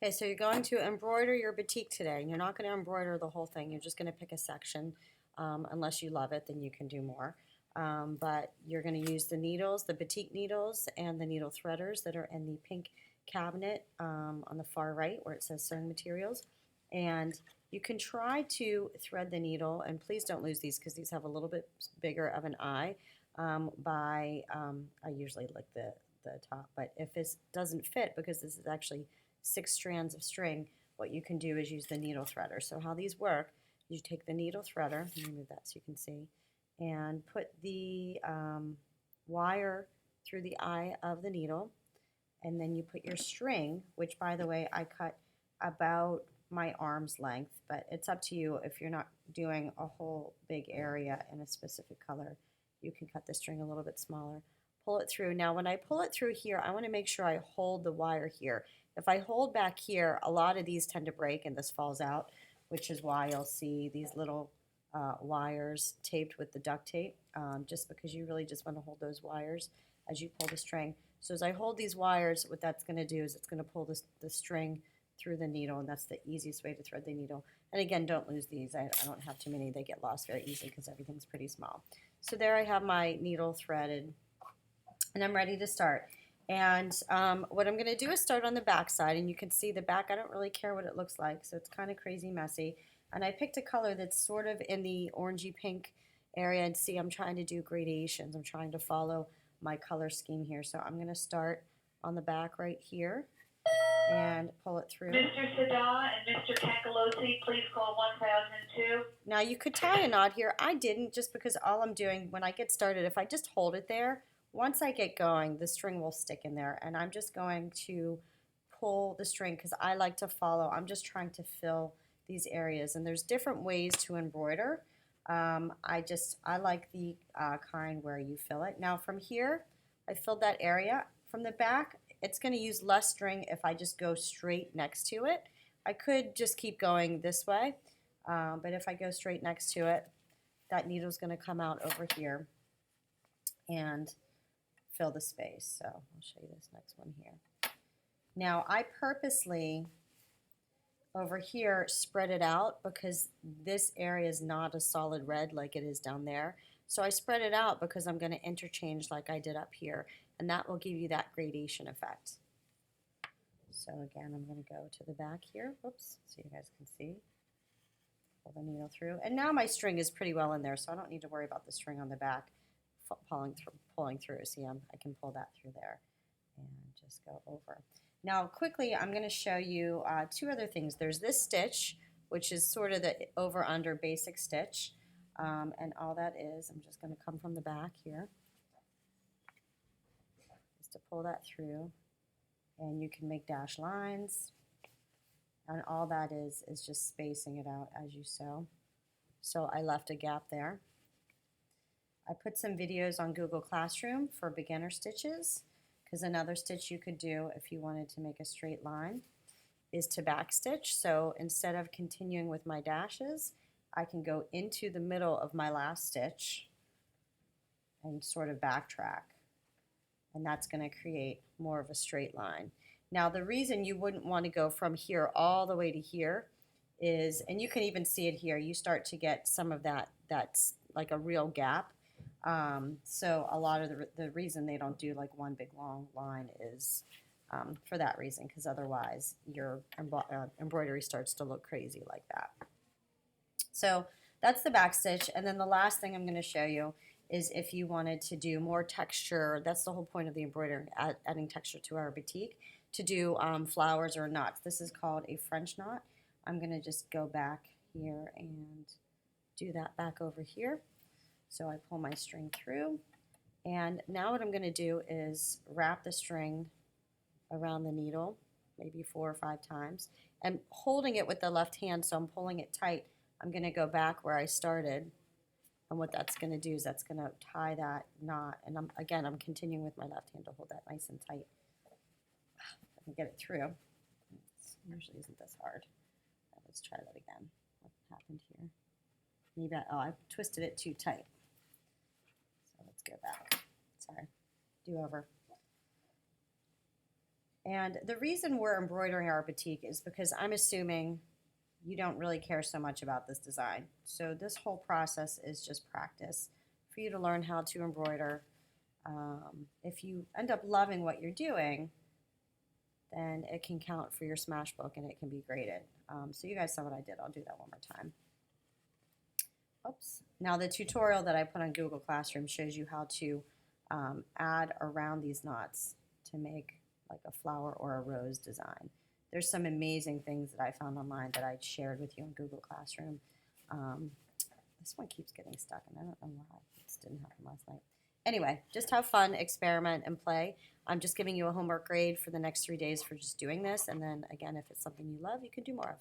Okay, so you're going to embroider your batik today, and you're not going to embroider the whole thing. You're just going to pick a section. Unless you love it, then you can do more. But you're going to use the needles, the batik needles, and the needle threaders that are in the pink cabinet on the far right where it says sewing materials. And you can try to thread the needle, and please don't lose these because these have a little bit bigger of an eye. I usually like the top, but if this doesn't fit, because this is actually 6 strands of string, what you can do is use the needle threader. So how these work, you take the needle threader, let me move that so you can see, and put the wire through the eye of the needle, and then you put your string, which by the way I cut about my arm's length, but it's up to you. If you're not doing a whole big area in a specific color, you can cut the string a little bit smaller. Pull it through. Now when I pull it through here, I want to make sure I hold the wire here. If I hold back here, a lot of these tend to break and this falls out, which is why you'll see these little wires taped with the duct tape, just because you really just want to hold those wires as you pull the string. So as I hold these wires, what that's going to do is it's going to pull the string through the needle, and that's the easiest way to thread the needle. And again, don't lose these. I don't have too many. They get lost very easily because everything's pretty small. So there I have my needle threaded, and I'm ready to start. And what I'm going to do is start on the back side, and you can see the back. I don't really care what it looks like, so it's kind of crazy messy. And I picked a color that's sort of in the orangey pink area, and see, I'm trying to do gradations. I'm trying to follow my color scheme here. So I'm going to start on the back right here and pull it through. Mr. Sada and Mr. Cancalosi, please call 1002. Now you could tie a knot here. I didn't, just because all I'm doing when I get started, if I just hold it there, once I get going, the string will stick in there, and I'm just going to pull the string because I like to follow. I'm just trying to fill these areas, and there's different ways to embroider. I like the kind where you fill it. Now from here, I filled that area. From the back, it's going to use less string if I just go straight next to it. I could just keep going this way, but if I go straight next to it, that needle's going to come out over here and fill the space. So I'll show you this next one here. Now I purposely over here spread it out because this area is not a solid red like it is down there. So I spread it out because I'm going to interchange like I did up here, and that will give you that gradation effect. So again, I'm going to go to the back here, whoops, so you guys can see. Pull the needle through, and now my string is pretty well in there, so I don't need to worry about the string on the back pulling through. See, I can pull that through there and just go over. Now quickly, I'm going to show you two other things. There's this stitch, which is sort of the over-under basic stitch, and all that is, I'm just going to come from the back here, just to pull that through, and you can make dash lines, and all that is just spacing it out as you sew. So I left a gap there. I put some videos on Google Classroom for beginner stitches, because another stitch you could do if you wanted to make a straight line is to backstitch. So instead of continuing with my dashes, I can go into the middle of my last stitch and sort of backtrack, and that's going to create more of a straight line. Now the reason you wouldn't want to go from here all the way to here is, and you can even see it here, you start to get some of that's like a real gap. So a lot of the reason they don't do like one big long line is for that reason, because otherwise your embroidery starts to look crazy like that. So that's the back stitch, and then the last thing I'm going to show you is if you wanted to do more texture. That's the whole point of the embroidery, adding texture to our batik, to do flowers or knots. This is called a French knot. I'm going to just go back here and do that back over here. So I pull my string through, and now what I'm going to do is wrap the string around the needle, maybe 4 or 5 times, and holding it with the left hand, so I'm pulling it tight. I'm going to go back where I started, and what that's going to do is that's going to tie that knot, and I'm continuing with my left hand to hold that nice and tight. I can get it through. It usually isn't this hard. Let's try that again. What happened here? Maybe I twisted it too tight. So let's go back. Sorry. Do over. And the reason we're embroidering our batik is because I'm assuming you don't really care so much about this design. So this whole process is just practice for you to learn how to embroider. If you end up loving what you're doing, then it can count for your smash book and it can be graded. So you guys saw what I did. I'll do that one more time. Oops. Now the tutorial that I put on Google Classroom shows you how to add around these knots to make like a flower or a rose design. There's some amazing things that I found online that I shared with you in Google Classroom. This one keeps getting stuck, and I don't know why. This didn't happen last night. Anyway, just have fun, experiment, and play. I'm just giving you a homework grade for the next 3 days for just doing this, and then again, if it's something you love, you can do more of.